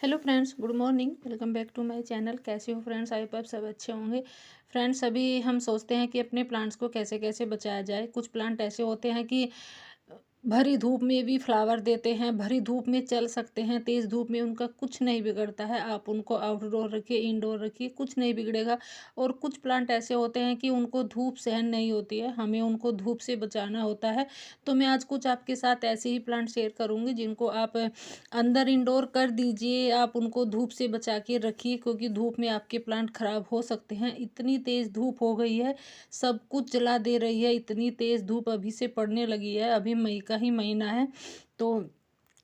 Hello friends, good morning. Welcome back to my channel. कैसे हो friends? I hope आप सब अच्छे होंगे। फ्रेंड्स, अभी हम सोचते हैं कि अपने प्लांट्स को कैसे कैसे बचाया जाए। कुछ प्लांट ऐसे होते हैं कि भरी धूप में भी फ्लावर देते हैं, भरी धूप में चल सकते हैं, तेज़ धूप में उनका कुछ नहीं बिगड़ता है। आप उनको आउटडोर रखिए, इंडोर रखिए, कुछ नहीं बिगड़ेगा। और कुछ प्लांट ऐसे होते हैं कि उनको धूप सहन नहीं होती है, हमें उनको धूप से बचाना होता है। तो मैं आज कुछ आपके साथ ऐसे ही प्लांट शेयर करूँगी जिनको आप अंदर इंडोर कर दीजिए। आप उनको धूप से बचा के रखिए, क्योंकि धूप में आपके प्लांट खराब हो सकते हैं। इतनी तेज़ धूप हो गई है, सब कुछ जला दे रही है। इतनी तेज़ धूप अभी से पड़ने लगी है, अभी मई का ही महीना है। तो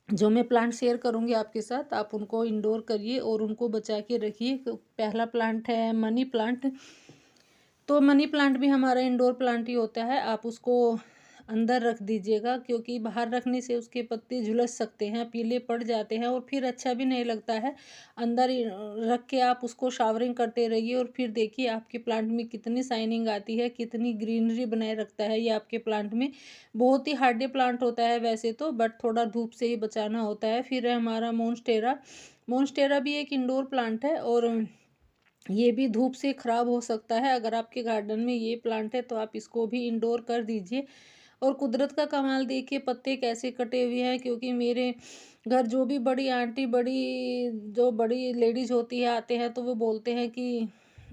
जो मैं प्लांट शेयर करूंगी आपके साथ, आप उनको इंडोर करिए और उनको बचा के रखिए। तो पहला प्लांट है मनी प्लांट। तो मनी प्लांट भी हमारा इंडोर प्लांट ही होता है। आप उसको अंदर रख दीजिएगा, क्योंकि बाहर रखने से उसके पत्ते झुलस सकते हैं, पीले पड़ जाते हैं और फिर अच्छा भी नहीं लगता है। अंदर ही रख के आप उसको शावरिंग करते रहिए और फिर देखिए आपके प्लांट में कितनी शाइनिंग आती है, कितनी ग्रीनरी बनाए रखता है ये आपके प्लांट में। बहुत ही हार्डी प्लांट होता है वैसे तो, बट थोड़ा धूप से ही बचाना होता है। फिर है हमारा मोन्स्टेरा। मोन्स्टेरा भी एक इंडोर प्लांट है और ये भी धूप से ख़राब हो सकता है। अगर आपके गार्डन में ये प्लांट है तो आप इसको भी इंडोर कर दीजिए। और कुदरत का कमाल देखिए, पत्ते कैसे कटे हुए हैं। क्योंकि मेरे घर जो भी बड़ी आंटी, जो बड़ी लेडीज़ होती है, आते हैं तो वो बोलते हैं कि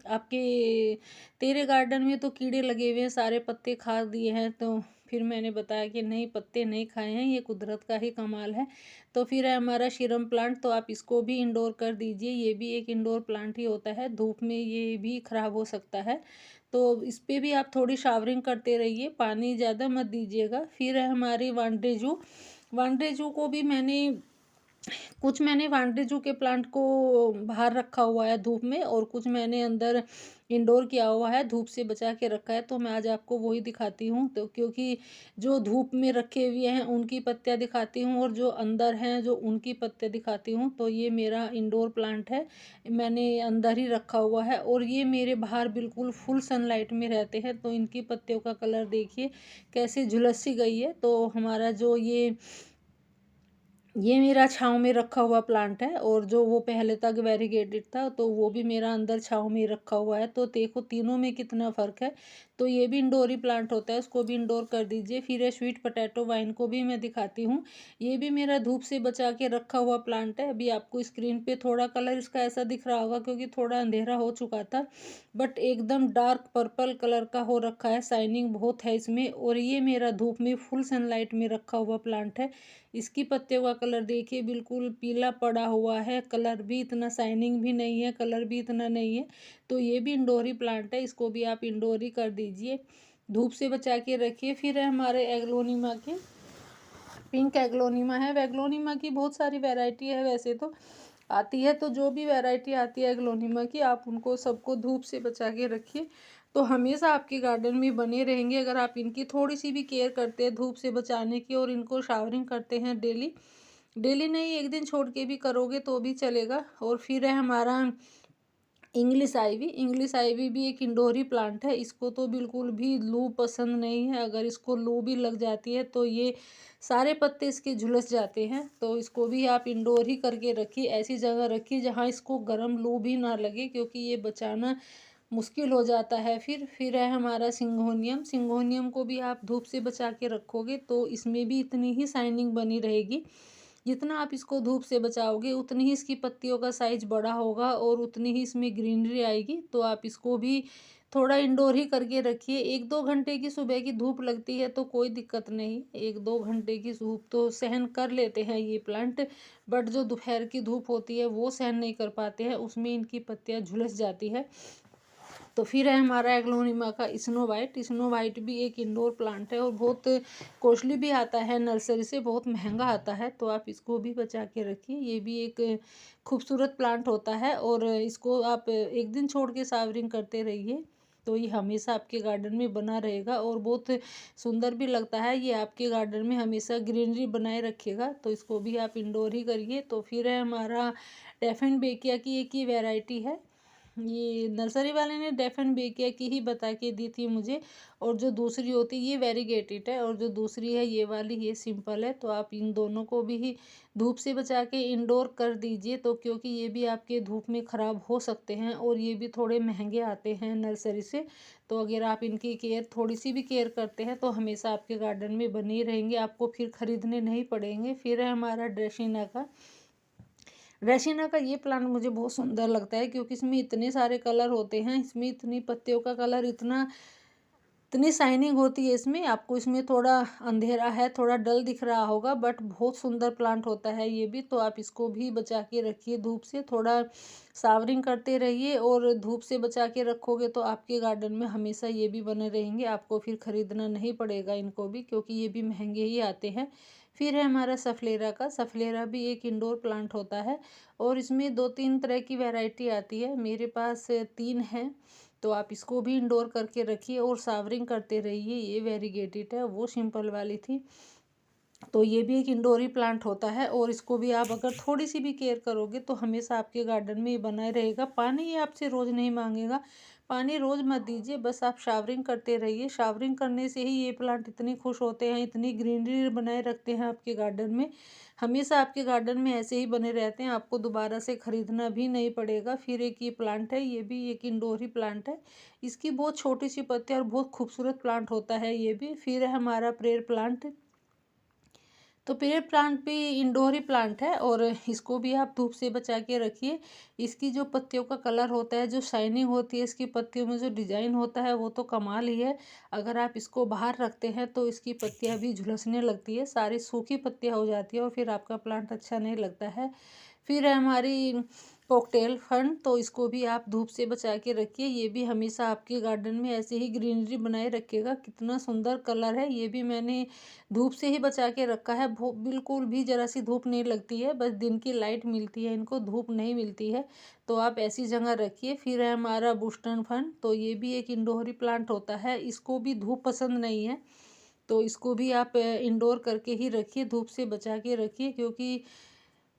आपके तेरे गार्डन में तो कीड़े लगे हुए हैं, सारे पत्ते खा दिए हैं। तो फिर मैंने बताया कि नहीं, पत्ते नहीं खाए हैं, ये कुदरत का ही कमाल है। तो फिर है हमारा शिरम प्लांट। तो आप इसको भी इंडोर कर दीजिए, ये भी एक इंडोर प्लांट ही होता है। धूप में ये भी खराब हो सकता है, तो इस पे भी आप थोड़ी शावरिंग करते रहिए, पानी ज़्यादा मत दीजिएगा। फिर है हमारी वांडेजू। वांडेजू को भी मैंने वांडेजू के प्लांट को बाहर रखा हुआ है धूप में, और कुछ मैंने अंदर इंडोर किया हुआ है, धूप से बचा के रखा है। तो मैं आज आपको वही दिखाती हूँ। तो क्योंकि जो धूप में रखे हुए हैं उनकी पत्तियाँ दिखाती हूँ, और जो अंदर हैं जो उनकी पत्तियाँ दिखाती हूँ। तो ये मेरा इंडोर प्लांट है, मैंने अंदर ही रखा हुआ है, और ये मेरे बाहर बिल्कुल फुल सनलाइट में रहते हैं। तो इनकी पत्तियों का कलर देखिए कैसे झुलस सी गई है। तो हमारा जो ये मेरा छाँव में रखा हुआ प्लांट है, और जो वो पहले तक वेरीगेटेड था तो वो भी मेरा अंदर छाँव में रखा हुआ है। तो देखो तीनों में कितना फ़र्क है। तो ये भी इंडोर ही प्लांट होता है, उसको भी इंडोर कर दीजिए। फिर है स्वीट पोटैटो वाइन को भी मैं दिखाती हूँ। ये भी मेरा धूप से बचा के रखा हुआ प्लांट है। अभी आपको स्क्रीन पे थोड़ा कलर इसका ऐसा दिख रहा होगा, क्योंकि थोड़ा अंधेरा हो चुका था, बट एकदम डार्क पर्पल कलर का हो रखा है, शाइनिंग बहुत है इसमें। और ये मेरा धूप में फुल सनलाइट में रखा हुआ प्लांट है। इसकी पत्तियों का कलर देखिए बिल्कुल पीला पड़ा हुआ है, कलर भी इतना शाइनिंग भी नहीं है, कलर भी इतना नहीं है। तो ये भी इंडोर ही प्लांट है, इसको भी आप इंडोर ही कर दीजिए, धूप से बचा के रखिए। फिर है हमारे एग्लोनिमा के, पिंक एग्लोनिमा है। एग्लोनिमा की बहुत सारी वैरायटी है वैसे तो आती है। तो जो भी वैरायटी आती है एग्लोनिमा की, आप उनको सबको धूप से बचा के रखिए, तो हमेशा आपके गार्डन में बने रहेंगे। अगर आप इनकी थोड़ी सी भी केयर करते हैं धूप से बचाने की, और इनको शावरिंग करते हैं डेली, डेली नहीं, एक दिन छोड़ के भी करोगे तो भी चलेगा। और फिर है हमारा इंग्लिश आईवी भी एक इंडोर ही प्लांट है। इसको तो बिल्कुल भी लू पसंद नहीं है। अगर इसको लू भी लग जाती है तो ये सारे पत्ते इसके झुलस जाते हैं। तो इसको भी आप इंडोर ही करके रखिए, ऐसी जगह रखिए जहाँ इसको गर्म लू भी ना लगे, क्योंकि ये बचाना मुश्किल हो जाता है। फिर है हमारा सिंगोनियम। सिंगोनियम को भी आप धूप से बचा के रखोगे तो इसमें भी इतनी ही शाइनिंग बनी रहेगी। जितना आप इसको धूप से बचाओगे उतनी ही इसकी पत्तियों का साइज बड़ा होगा, और उतनी ही इसमें ग्रीनरी आएगी। तो आप इसको भी थोड़ा इंडोर ही करके रखिए। 1-2 घंटे की सुबह की धूप लगती है तो कोई दिक्कत नहीं, 1-2 घंटे की धूप तो सहन कर लेते हैं ये प्लांट, बट जो दोपहर की धूप होती है वो सहन नहीं कर पाते हैं, उसमें इनकी पत्तियां झुलस जाती है। तो फिर है हमारा एग्लोनिमा का स्नो वाइट। स्नो वाइट भी एक इंडोर प्लांट है, और बहुत कॉस्टली भी आता है, नर्सरी से बहुत महंगा आता है। तो आप इसको भी बचा के रखिए, ये भी एक खूबसूरत प्लांट होता है, और इसको आप एक दिन छोड़ के सावरिंग करते रहिए, तो ये हमेशा आपके गार्डन में बना रहेगा और बहुत सुंदर भी लगता है। ये आपके गार्डन में हमेशा ग्रीनरी बनाए रखेगा। तो इसको भी आप इंडोर ही करिए। तो फिर है हमारा डेफिन बेकिया की एक ही वैरायटी है, ये नर्सरी वाले ने डेफन बेकिया की ही बता के दी थी मुझे। और जो दूसरी होती है ये वेरीगेटेड है, और जो दूसरी है ये वाली ये सिंपल है। तो आप इन दोनों को भी ही धूप से बचा के इंडोर कर दीजिए, तो क्योंकि ये भी आपके धूप में ख़राब हो सकते हैं और ये भी थोड़े महंगे आते हैं नर्सरी से। तो अगर आप इनकी केयर थोड़ी सी भी केयर करते हैं तो हमेशा आपके गार्डन में बने ही रहेंगे, आपको फिर ख़रीदने नहीं पड़ेंगे। फिर है हमारा ड्रेसिना का। रेसिना का ये प्लांट मुझे बहुत सुंदर लगता है, क्योंकि इसमें इतने सारे कलर होते हैं, इसमें इतनी पत्तियों का कलर इतनी शाइनिंग होती है इसमें। आपको इसमें थोड़ा अंधेरा है, थोड़ा डल दिख रहा होगा, बट बहुत सुंदर प्लांट होता है ये भी। तो आप इसको भी बचा के रखिए धूप से, थोड़ा सावरिंग करते रहिए, और धूप से बचा के रखोगे तो आपके गार्डन में हमेशा ये भी बने रहेंगे, आपको फिर खरीदना नहीं पड़ेगा इनको भी, क्योंकि ये भी महंगे ही आते हैं। फिर है हमारा सफलेरा का। सफलेरा भी एक इंडोर प्लांट होता है, और इसमें 2-3 तरह की वैरायटी आती है, मेरे पास 3 हैं। तो आप इसको भी इंडोर करके रखिए और सावरिंग करते रहिए। ये वेरीगेटेड है, वो सिंपल वाली थी। तो ये भी एक इंडोर ही प्लांट होता है, और इसको भी आप अगर थोड़ी सी भी केयर करोगे तो हमेशा आपके गार्डन में ये बना रहेगा। पानी ये आपसे रोज़ नहीं मांगेगा, पानी रोज़ मत दीजिए, बस आप शावरिंग करते रहिए। शावरिंग करने से ही ये प्लांट इतने खुश होते हैं, इतनी ग्रीनरी बनाए रखते हैं आपके गार्डन में। हमेशा आपके गार्डन में ऐसे ही बने रहते हैं, आपको दोबारा से ख़रीदना भी नहीं पड़ेगा। फिर एक ये प्लांट है, ये भी एक इंडोर ही प्लांट है। इसकी बहुत छोटी सी पत्तियाँ और बहुत खूबसूरत प्लांट होता है ये भी। फिर है हमारा प्रेयर प्लांट। तो पीरियड प्लांट भी इंडोर ही प्लांट है, और इसको भी आप धूप से बचा के रखिए। इसकी जो पत्तियों का कलर होता है, जो शाइनिंग होती है इसकी पत्तियों में, जो डिजाइन होता है, वो तो कमाल ही है। अगर आप इसको बाहर रखते हैं तो इसकी पत्तियां भी झुलसने लगती है, सारी सूखी पत्तियां हो जाती है, और फिर आपका प्लांट अच्छा नहीं लगता है। फिर है हमारी कॉकटेल फर्न। तो इसको भी आप धूप से बचा के रखिए, ये भी हमेशा आपके गार्डन में ऐसे ही ग्रीनरी बनाए रखेगा। कितना सुंदर कलर है, ये भी मैंने धूप से ही बचा के रखा है। बिल्कुल भी ज़रा सी धूप नहीं लगती है, बस दिन की लाइट मिलती है, इनको धूप नहीं मिलती है। तो आप ऐसी जगह रखिए। फिर है हमारा बुस्टन फन। तो ये भी एक इंडोर ही प्लांट होता है, इसको भी धूप पसंद नहीं है, तो इसको भी आप इंडोर करके ही रखिए, धूप से बचा के रखिए, क्योंकि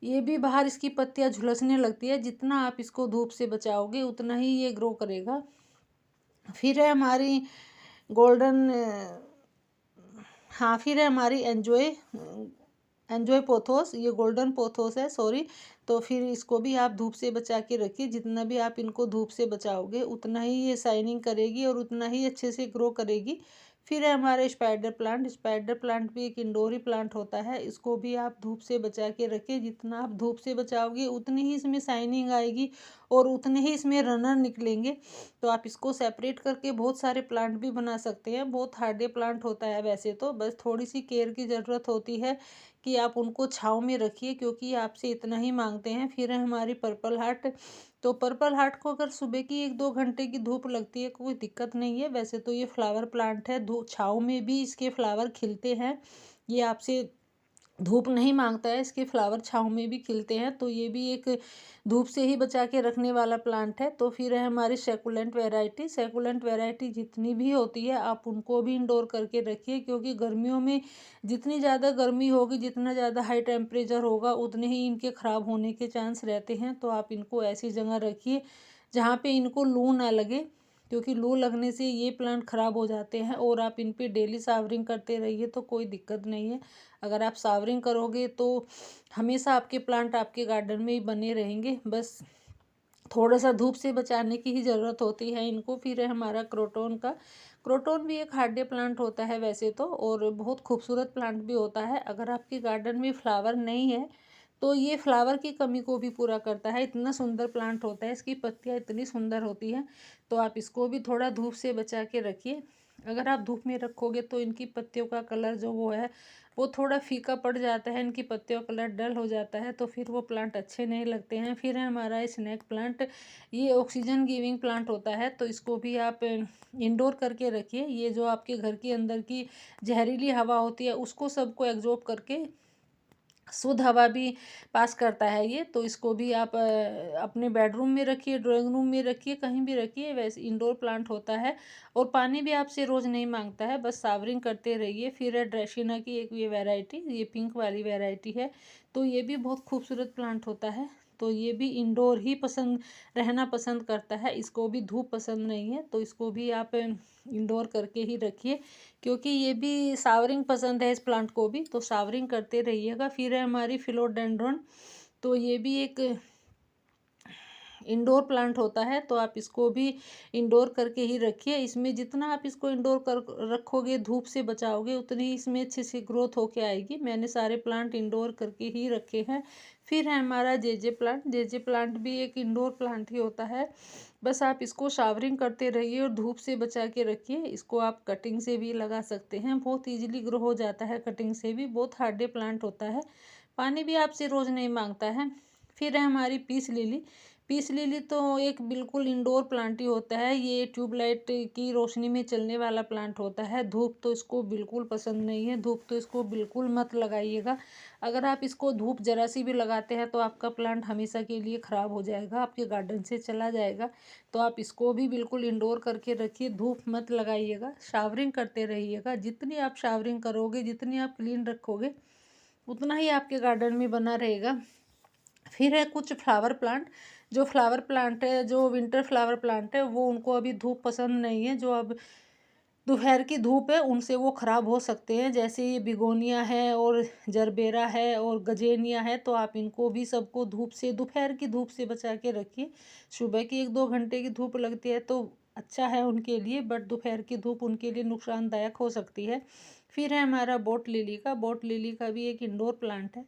ये भी बाहर इसकी पत्तियां झुलसने लगती है। जितना आप इसको धूप से बचाओगे उतना ही ये ग्रो करेगा। फिर है हमारी गोल्डन हाँ, फिर है हमारी एंजॉय एंजॉय पोथोस। ये गोल्डन पोथोस है, सॉरी। तो फिर इसको भी आप धूप से बचा के रखिए, जितना भी आप इनको धूप से बचाओगे उतना ही ये शाइनिंग करेगी और उतना ही अच्छे से ग्रो करेगी। फिर है हमारे स्पाइडर प्लांट। स्पाइडर प्लांट भी एक इंडोर ही प्लांट होता है, इसको भी आप धूप से बचा के रखिए। जितना आप धूप से बचाओगे उतनी ही इसमें शाइनिंग आएगी और उतने ही इसमें रनर निकलेंगे। तो आप इसको सेपरेट करके बहुत सारे प्लांट भी बना सकते हैं। बहुत हार्डे प्लांट होता है वैसे तो, बस थोड़ी सी केयर की ज़रूरत होती है कि आप उनको छाँव में रखिए, क्योंकि आपसे इतना ही मांगते हैं। फिर है हमारी पर्पल हार्ट। तो पर्पल हार्ट को अगर सुबह की 1-2 घंटे की धूप लगती है कोई दिक्कत नहीं है। वैसे तो ये फ्लावर प्लांट है, धूप छाँव में भी इसके फ्लावर खिलते हैं। ये आपसे धूप नहीं मांगता है, इसके फ्लावर छाँव में भी खिलते हैं। तो ये भी एक धूप से ही बचा के रखने वाला प्लांट है। तो फिर है हमारी सेकुलेंट वैरायटी। सेकुलेंट वैरायटी जितनी भी होती है आप उनको भी इंडोर करके रखिए, क्योंकि गर्मियों में जितनी ज़्यादा गर्मी होगी, जितना ज़्यादा हाई टेम्परेचर होगा, उतने ही इनके ख़राब होने के चांस रहते हैं। तो आप इनको ऐसी जगह रखिए जहाँ पे इनको लू ना लगे, क्योंकि लू लगने से ये प्लांट ख़राब हो जाते हैं। और आप इन पे डेली सावरिंग करते रहिए तो कोई दिक्कत नहीं है। अगर आप सावरिंग करोगे तो हमेशा आपके प्लांट आपके गार्डन में ही बने रहेंगे, बस थोड़ा सा धूप से बचाने की ही ज़रूरत होती है इनको। फिर है हमारा क्रोटोन का। क्रोटोन भी एक हार्डे प्लांट होता है वैसे तो, और बहुत खूबसूरत प्लांट भी होता है। अगर आपके गार्डन में फ्लावर नहीं है तो ये फ्लावर की कमी को भी पूरा करता है। इतना सुंदर प्लांट होता है, इसकी पत्तियाँ इतनी सुंदर होती हैं। तो आप इसको भी थोड़ा धूप से बचा के रखिए। अगर आप धूप में रखोगे तो इनकी पत्तियों का कलर जो वो है वो थोड़ा फीका पड़ जाता है, इनकी पत्तियों का कलर डल हो जाता है, तो फिर वो प्लांट अच्छे नहीं लगते हैं। फिर है हमारा स्नेक प्लांट। ये ऑक्सीजन गिविंग प्लांट होता है, तो इसको भी आप इंडोर करके रखिए। ये जो आपके घर के अंदर की जहरीली हवा होती है उसको सबको एब्जॉर्ब करके शुद्ध हवा भी पास करता है ये। तो इसको भी आप अपने बेडरूम में रखिए, ड्राइंग रूम में रखिए, कहीं भी रखिए, वैसे इंडोर प्लांट होता है। और पानी भी आपसे रोज़ नहीं मांगता है, बस सावरिंग करते रहिए। फिर है ड्रेसिना की एक ये वैरायटी, ये पिंक वाली वैरायटी है। तो ये भी बहुत खूबसूरत प्लांट होता है। तो ये भी इंडोर ही रहना पसंद करता है, इसको भी धूप पसंद नहीं है, तो इसको भी आप इंडोर करके ही रखिए, क्योंकि ये भी शावरिंग पसंद है इस प्लांट को भी, तो शावरिंग करते रहिएगा। फिर है हमारी फिलोडेंड्रॉन, तो ये भी एक इंडोर प्लांट होता है, तो आप इसको भी इंडोर करके ही रखिए। इसमें जितना आप इसको इंडोर कर रखोगे, धूप से बचाओगे, उतनी इसमें अच्छी सी ग्रोथ होके आएगी। मैंने सारे प्लांट इंडोर करके ही रखे हैं। फिर है हमारा जेजे प्लांट। जेजे प्लांट भी एक इंडोर प्लांट ही होता है, बस आप इसको शावरिंग करते रहिए और धूप से बचा के रखिए। इसको आप कटिंग से भी लगा सकते हैं, बहुत ईजिली ग्रो हो जाता है कटिंग से भी, बहुत हार्डे प्लांट होता है, पानी भी आपसे रोज़ नहीं मांगता है। फिर है हमारी पीस लिली। पीस लिली तो एक बिल्कुल इंडोर प्लांट ही होता है, ये ट्यूबलाइट की रोशनी में चलने वाला प्लांट होता है। धूप तो इसको बिल्कुल पसंद नहीं है, धूप तो इसको बिल्कुल मत लगाइएगा। अगर आप इसको धूप जरा सी भी लगाते हैं तो आपका प्लांट हमेशा के लिए ख़राब हो जाएगा, आपके गार्डन से चला जाएगा। तो आप इसको भी बिल्कुल इंडोर करके रखिए, धूप मत लगाइएगा, शावरिंग करते रहिएगा। जितनी आप शावरिंग करोगे, जितनी आप क्लीन रखोगे, उतना ही आपके गार्डन में बना रहेगा। फिर है कुछ फ्लावर प्लांट। जो फ्लावर प्लांट है, जो विंटर फ्लावर प्लांट है, वो उनको अभी धूप पसंद नहीं है, जो अब दोपहर की धूप है उनसे वो ख़राब हो सकते हैं। जैसे ये बिगोनिया है और जरबेरा है और गजेनिया है, तो आप इनको भी सबको धूप से, दोपहर की धूप से बचा के रखिए। सुबह की 1-2 घंटे की धूप लगती है तो अच्छा है उनके लिए, बट दोपहर की धूप उनके लिए नुकसानदायक हो सकती है। फिर है हमारा बोट लिली का। बोट लिली का भी एक इंडोर प्लांट है,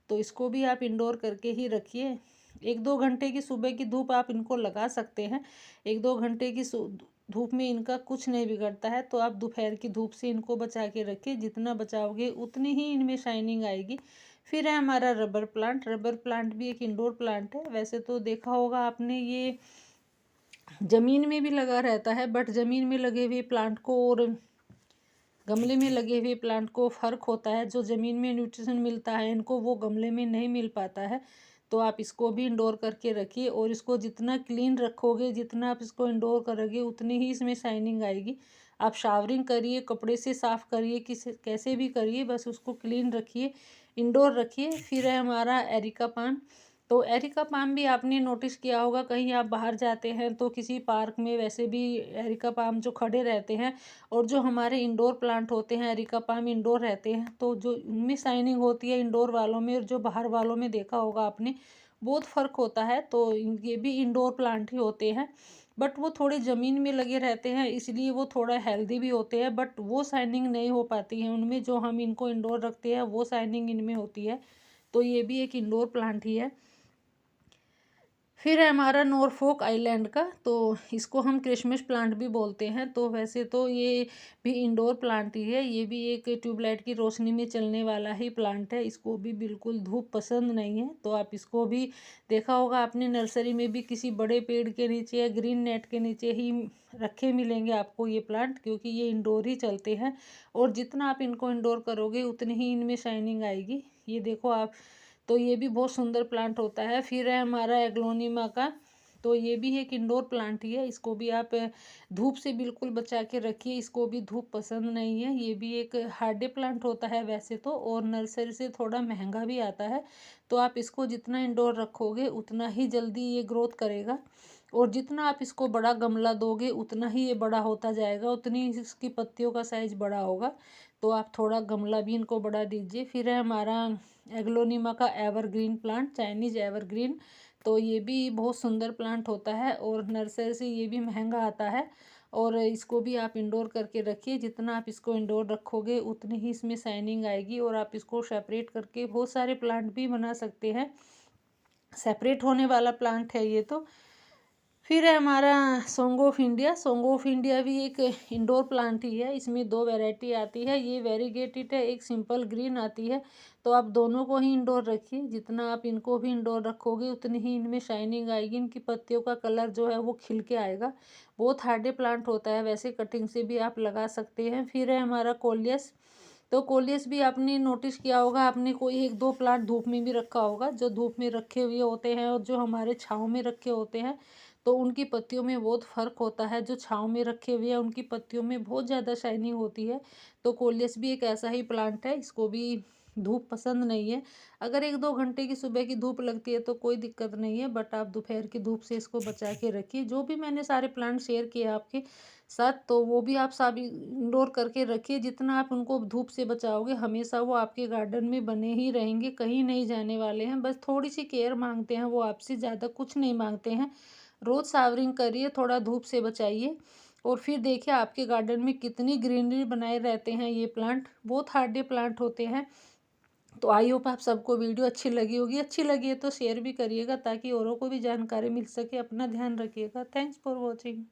तो इसको भी आप इंडोर करके ही रखिए। 1-2 घंटे की सुबह की धूप आप इनको लगा सकते हैं। 1-2 घंटे की धूप में इनका कुछ नहीं बिगड़ता है, तो आप दोपहर की धूप से इनको बचा के रखिए। जितना बचाओगे उतनी ही इनमें शाइनिंग आएगी। फिर है हमारा रबर प्लांट। रबर प्लांट भी एक इंडोर प्लांट है। वैसे तो देखा होगा आपने, ये ज़मीन में भी लगा रहता है, बट ज़मीन में लगे हुए प्लांट को और गमले में लगे हुए प्लांट को फ़र्क होता है। जो ज़मीन में न्यूट्रिशन मिलता है इनको, वो गमले में नहीं मिल पाता है। तो आप इसको भी इंडोर करके रखिए, और इसको जितना क्लीन रखोगे, जितना आप इसको इंडोर करोगे, उतनी ही इसमें शाइनिंग आएगी। आप शावरिंग करिए, कपड़े से साफ़ करिए, कैसे भी करिए, बस उसको क्लीन रखिए, इंडोर रखिए। फिर है हमारा एरिका पाम। तो एरिका पाम भी आपने नोटिस किया होगा, कहीं आप बाहर जाते हैं तो किसी पार्क में वैसे भी एरिका पाम जो खड़े रहते हैं, और जो हमारे इंडोर प्लांट होते हैं एरिका पाम इंडोर रहते हैं, तो जो उनमें शाइनिंग होती है इंडोर वालों में और जो बाहर वालों में, देखा होगा आपने, बहुत फ़र्क होता है। तो ये भी इंडोर प्लांट ही होते हैं, बट वो थोड़े ज़मीन में लगे रहते हैं, इसलिए वो थोड़ा हेल्दी भी होते हैं, बट वो शाइनिंग नहीं हो पाती है उनमें। जो हम इनको इंडोर रखते हैं वो शाइनिंग इनमें होती है। तो ये भी एक इंडोर प्लांट ही है। फिर है हमारा नॉरफॉक आइलैंड का। तो इसको हम क्रिसमस प्लांट भी बोलते हैं। तो वैसे तो ये भी इंडोर प्लांट ही है, ये भी एक ट्यूबलाइट की रोशनी में चलने वाला ही प्लांट है। इसको भी बिल्कुल धूप पसंद नहीं है, तो आप इसको भी, देखा होगा आपने, नर्सरी में भी किसी बड़े पेड़ के नीचे या ग्रीन नेट के नीचे ही रखे मिलेंगे आपको ये प्लांट, क्योंकि ये इंडोर ही चलते हैं। और जितना आप इनको इंडोर करोगे उतनी ही इनमें शाइनिंग आएगी। ये देखो आप, तो ये भी बहुत सुंदर प्लांट होता है। फिर है हमारा एग्लोनिमा का। तो ये भी एक इंडोर प्लांट ही है, इसको भी आप धूप से बिल्कुल बचा के रखिए, इसको भी धूप पसंद नहीं है। ये भी एक हार्डे प्लांट होता है वैसे तो, और नर्सरी से थोड़ा महंगा भी आता है। तो आप इसको जितना इंडोर रखोगे उतना ही जल्दी ये ग्रोथ करेगा, और जितना आप इसको बड़ा गमला दोगे उतना ही ये बड़ा होता जाएगा, उतनी ही इसकी पत्तियों का साइज बड़ा होगा। तो आप थोड़ा गमला भी इनको बड़ा दीजिए। फिर है हमारा एग्लोनिमा का एवरग्रीन प्लांट, चाइनीज एवरग्रीन। तो ये भी बहुत सुंदर प्लांट होता है, और नर्सरी से ये भी महंगा आता है। और इसको भी आप इंडोर करके रखिए, जितना आप इसको इंडोर रखोगे उतनी ही इसमें शाइनिंग आएगी। और आप इसको सेपरेट करके बहुत सारे प्लांट भी बना सकते हैं, सेपरेट होने वाला प्लांट है ये तो। फिर है हमारा song of India. Song of India भी एक इंडोर प्लांट ही है, इसमें 2 वैरायटी आती है, ये वेरीगेटेड है, एक सिंपल ग्रीन आती है। तो आप दोनों को ही इंडोर रखिए, जितना आप इनको भी इंडोर रखोगे उतनी ही इनमें शाइनिंग आएगी, इनकी पत्तियों का कलर जो है वो खिल के आएगा। बहुत हार्डे प्लांट होता है, वैसे कटिंग से भी आप लगा सकते हैं। फिर है हमारा कोलियस। तो कोलियस भी आपने नोटिस किया होगा, आपने कोई 1-2 प्लांट धूप में भी रखा होगा, जो धूप में रखे हुए होते हैं और जो हमारे छाँव में रखे होते हैं, तो उनकी पत्तियों में बहुत फ़र्क होता है। जो छाँव में रखे हुए हैं उनकी पत्तियों में बहुत ज़्यादा शाइनिंग होती है। तो कोलियस भी एक ऐसा ही प्लांट है, इसको भी धूप पसंद नहीं है। अगर 1-2 घंटे की सुबह की धूप लगती है तो कोई दिक्कत नहीं है, बट आप दोपहर की धूप से इसको बचा के रखिए। जो भी मैंने सारे प्लांट शेयर किए आपके साथ, तो वो भी आप सब इंडोर करके रखिए। जितना आप उनको धूप से बचाओगे, हमेशा वो आपके गार्डन में बने ही रहेंगे, कहीं नहीं जाने वाले हैं। बस थोड़ी-सी केयर माँगते हैं वो आपसे, ज़्यादा कुछ नहीं माँगते हैं। रोज़ शावरिंग करिए, थोड़ा धूप से बचाइए और फिर देखिए आपके गार्डन में कितनी ग्रीनरी बनाए रहते हैं ये प्लांट। बहुत हार्डी प्लांट होते हैं। तो आई होप आप सबको वीडियो अच्छी लगी होगी। अच्छी लगी है तो शेयर भी करिएगा ताकि औरों को भी जानकारी मिल सके। अपना ध्यान रखिएगा। Thanks for watching.